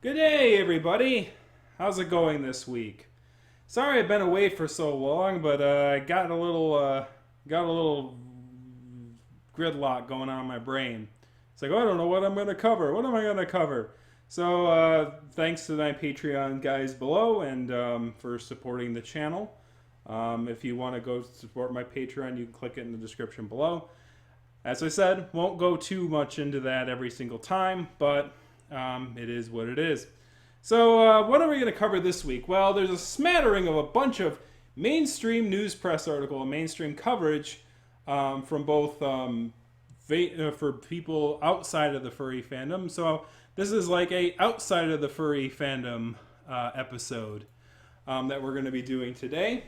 Good day, everybody. How's it going this week? Sorry I've been away for so long, but I got a little gridlock going on in my brain. It's like, oh, I don't know what I'm going to cover. What am I going to cover? So thanks to my Patreon guys below and for supporting the channel. If you want to go support my Patreon, you can click it in the description below. As I said, won't go too much into that every single time, but it is what it is. So, what are we going to cover this week? Well, there's a smattering of a bunch of mainstream news press article and mainstream coverage from both for people outside of the furry fandom. So, this is like a outside of the furry fandom episode that we're going to be doing today.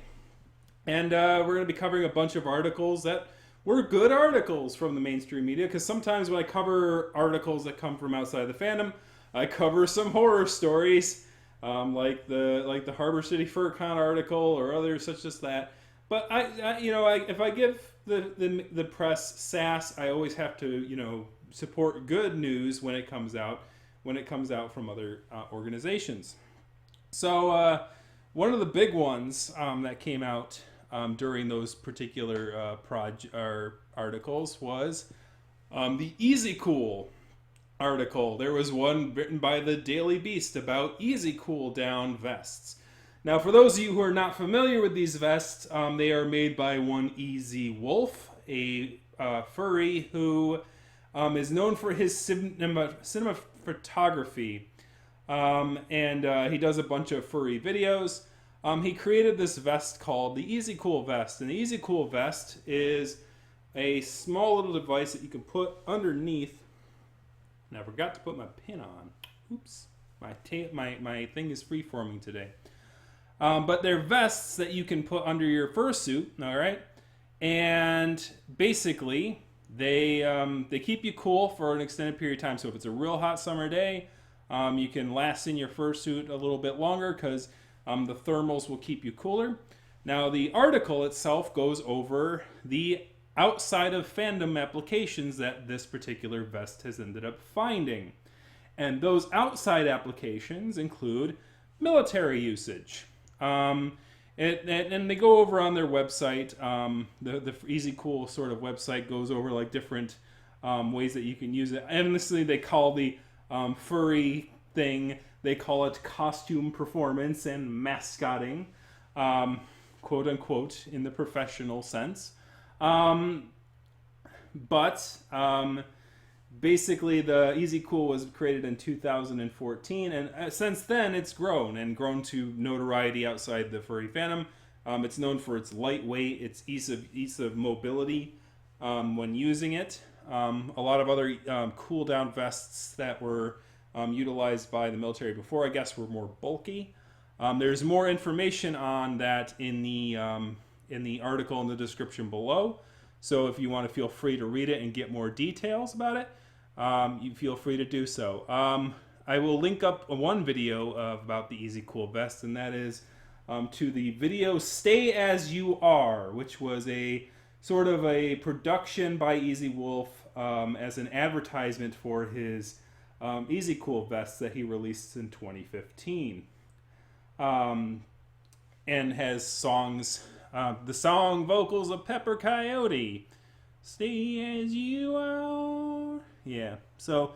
And we're going to be covering a bunch of articles that were good articles from the mainstream media, because sometimes when I cover articles that come from outside the fandom, I cover some horror stories, like the Harbor City FurCon article or others such as that. But if I give the press sass, I always have to support good news when it comes out from other organizations. So one of the big ones that came out during those particular articles was the Easy Cool article. There was one written by the Daily Beast about Easy Cool down vests. Now, for those of you who are not familiar with these vests, they are made by one Easy Wolf, a furry who is known for his cinematography, and he does a bunch of furry videos. He created this vest called the Easy Cool Vest, and the Easy Cool Vest is a small little device that you can put underneath. And I forgot to put my pin on. Oops, my thing is freeforming today. But they're vests that you can put under your fursuit. All right, and basically they keep you cool for an extended period of time. So if it's a real hot summer day, you can last in your fursuit a little bit longer because the thermals will keep you cooler. Now, the article itself goes over the outside of fandom applications that this particular vest has ended up finding. And those outside applications include military usage. And they go over on their website. The Easy Cool sort of website goes over like different ways that you can use it. And honestly, they call the furry thing, they call it costume performance and mascotting, quote unquote, in the professional sense. Basically, the Easy Cool was created in 2014, and since then it's grown to notoriety outside the furry fandom. It's known for its lightweight, its ease of mobility when using it. A lot of other cool down vests that were utilized by the military before, I guess, were more bulky. There's more information on that in the article in the description below. So if you want to feel free to read it and get more details about it, you feel free to do so. I will link up one video about the Easy Cool Vest, and that is to the video Stay As You Are, which was a sort of a production by Easy Wolf as an advertisement for his Easy Cool Vests that he released in 2015. And has songs, the song vocals of Pepper Coyote, "Stay As You Are." Yeah, so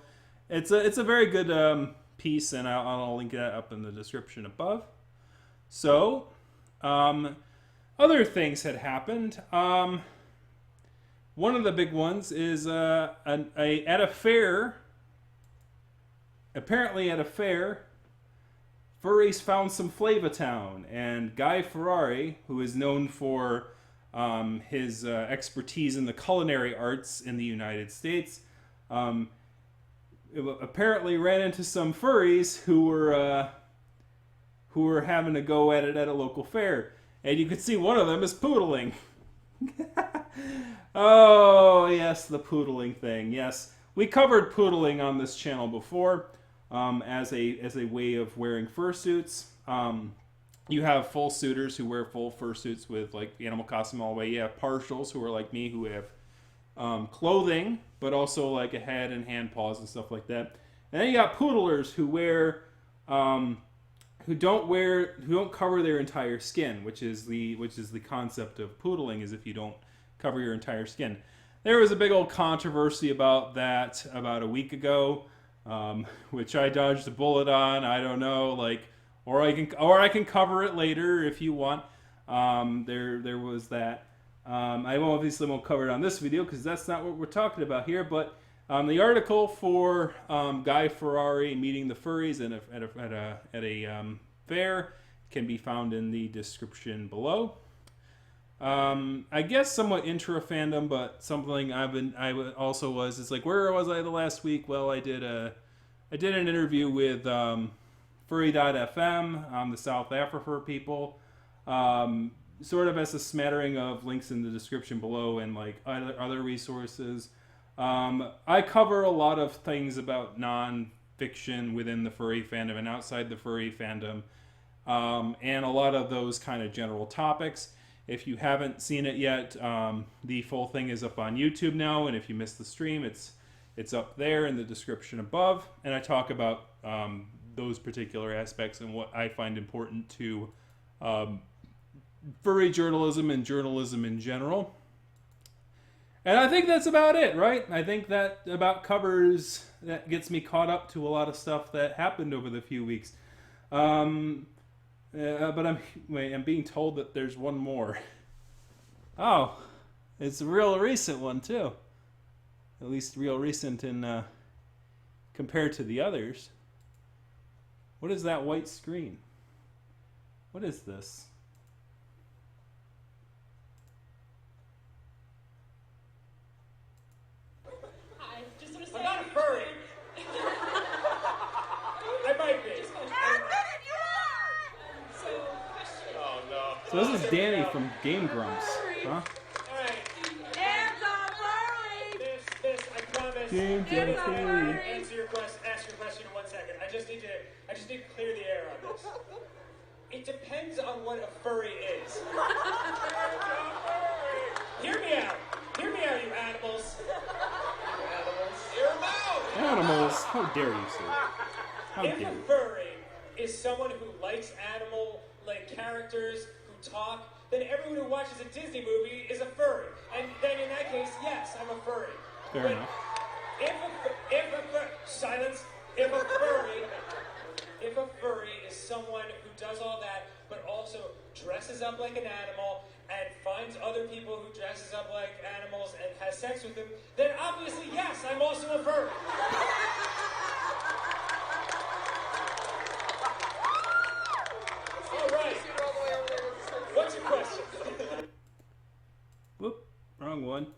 it's a very good piece, and I'll link that up in the description above. So, other things had happened. One of the big ones is at a fair. Apparently, at a fair, furries found some Flavatown, and Guy Ferrari, who is known for his expertise in the culinary arts in the United States, apparently ran into some furries who were having a go at it at a local fair, and you could see one of them is poodling. Oh yes, the poodling thing. Yes, we covered poodling on this channel before. As a way of wearing fursuits. You have full suitors who wear full fursuits with like animal costume all the way. You have partials who are like me who have clothing, but also like a head and hand paws and stuff like that. And then you got poodlers who wear who don't cover their entire skin, which is the concept of poodling, is if you don't cover your entire skin. There was a big old controversy about that about a week ago, which I dodged a bullet on. I don't know, or I can cover it later if you want. There was that. I obviously won't cover it on this video because that's not what we're talking about here. But the article for Guy Ferrari meeting the furries at a fair can be found in the description below. I guess somewhat intra fandom, but something it's like, where was I the last week? Well, I did an interview with Furry.fm, the South Africa people, sort of as a smattering of links in the description below and like other resources. I cover a lot of things about non-fiction within the furry fandom and outside the furry fandom, and a lot of those kind of general topics. If you haven't seen it yet, the full thing is up on YouTube now, and if you missed the stream, it's up there in the description above, and I talk about those particular aspects and what I find important to furry journalism and journalism in general. And I think that's about it, right? I think that about that gets me caught up to a lot of stuff that happened over the few weeks. But I'm being told that there's one more. Oh, it's a real recent one too. At least real recent in compared to the others. What is that white screen? What is this? Hi, just want to say I'm not a furry. I might be. So, question. Oh no. So this is Danny from Game Grumps, huh? Alright. Hands on Furry! This, I promise. James Hands and on Furry. Furry! Ask your question in 1 second. I just need to clear the air on this. It depends on what a furry is. Hear me out. Hear me out, you animals. You animals. Hear 'em out. Animals. How dare you, sir? How If dare a you? furry is someone who likes animal-like characters who talk, then everyone who watches a Disney movie is a furry. And then in that case, yes, I'm a furry. Fair But enough. Silence. If a furry is someone who does all that, but also dresses up like an animal and finds other people who dresses up like animals and has sex with them, then obviously, yes, I'm also a furry. All right. What's your question? Whoop, wrong one.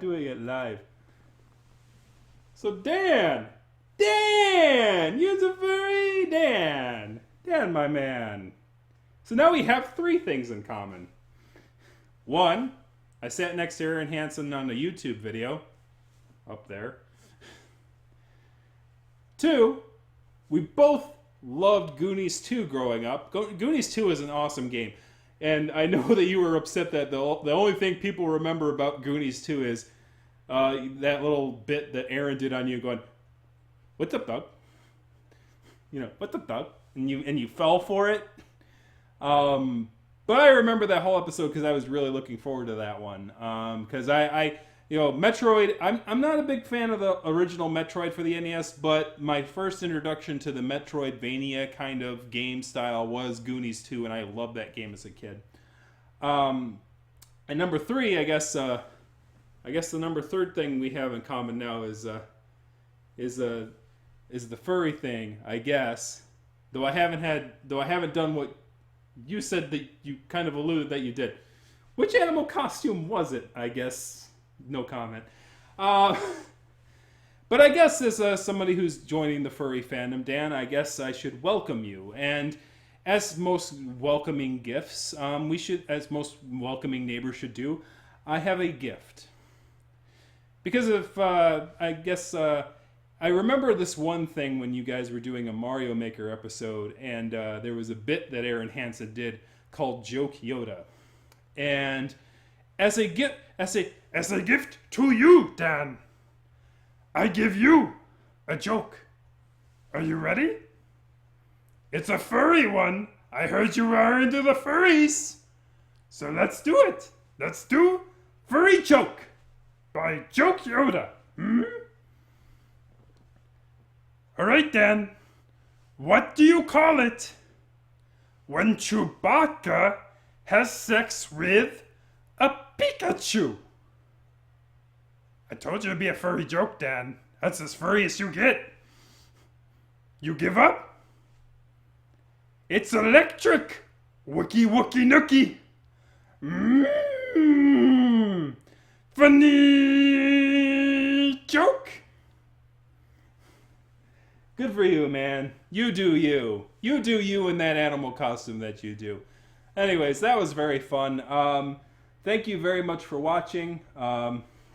Doing it live. So Dan, you're a furry, Dan, my man. So now we have 3 things in common. 1, I sat next to Aaron Hansen on a YouTube video, up there. 2, we both loved Goonies 2 growing up. Goonies 2 is an awesome game. And I know that you were upset that the only thing people remember about Goonies 2 is that little bit that Aaron did on you going, "What's up, dog?" You know, "What's up, dog?" And you fell for it. But I remember that whole episode because I was really looking forward to that one. Because Metroid, I'm not a big fan of the original Metroid for the NES, but my first introduction to the Metroidvania kind of game style was Goonies 2, and I loved that game as a kid. And number 3, I guess the third thing we have in common now is the furry thing, I guess. Though I haven't done what you said that you kind of alluded that you did. Which animal costume was it? I guess no comment. But I guess as somebody who's joining the furry fandom, Dan, I guess I should welcome you. And as most welcoming gifts, as most welcoming neighbors should do, I have a gift. Because I remember this one thing when you guys were doing a Mario Maker episode, and there was a bit that Aaron Hansen did called Joke Yoda. And as a gift to you, Dan, I give you a joke. Are you ready? It's a furry one. I heard you are into the furries. So let's do it. Let's do Furry Joke by Joke Yoda. Alright then. What do you call it when Chewbacca has sex with a Pikachu? I told you it'd be a furry joke, Dan. That's as furry as you get. You give up? It's electric. Wookie wookie nookie. Funny joke. Good for you, man. You do you. You do you in that animal costume that you do. Anyways, that was very fun. Thank you very much for watching.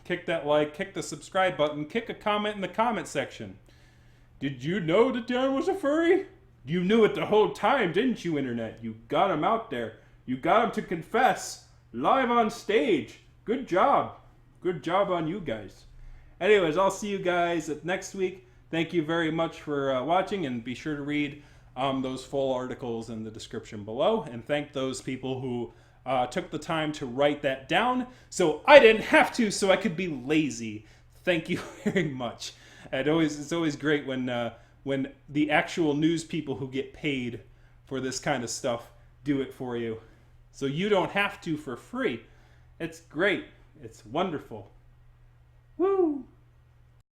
Kick that like, kick the subscribe button, kick a comment in the comment section. Did you know that Dan was a furry? You knew it the whole time, didn't you, Internet? You got him out there. You got him to confess live on stage. Good job. Good job on you guys. Anyways, I'll see you guys next week. Thank you very much for watching, and be sure to read those full articles in the description below. And thank those people who took the time to write that down so I didn't have to, so I could be lazy. Thank you very much. It's always great when the actual news people who get paid for this kind of stuff do it for you. So you don't have to for free. It's great. It's wonderful. Woo!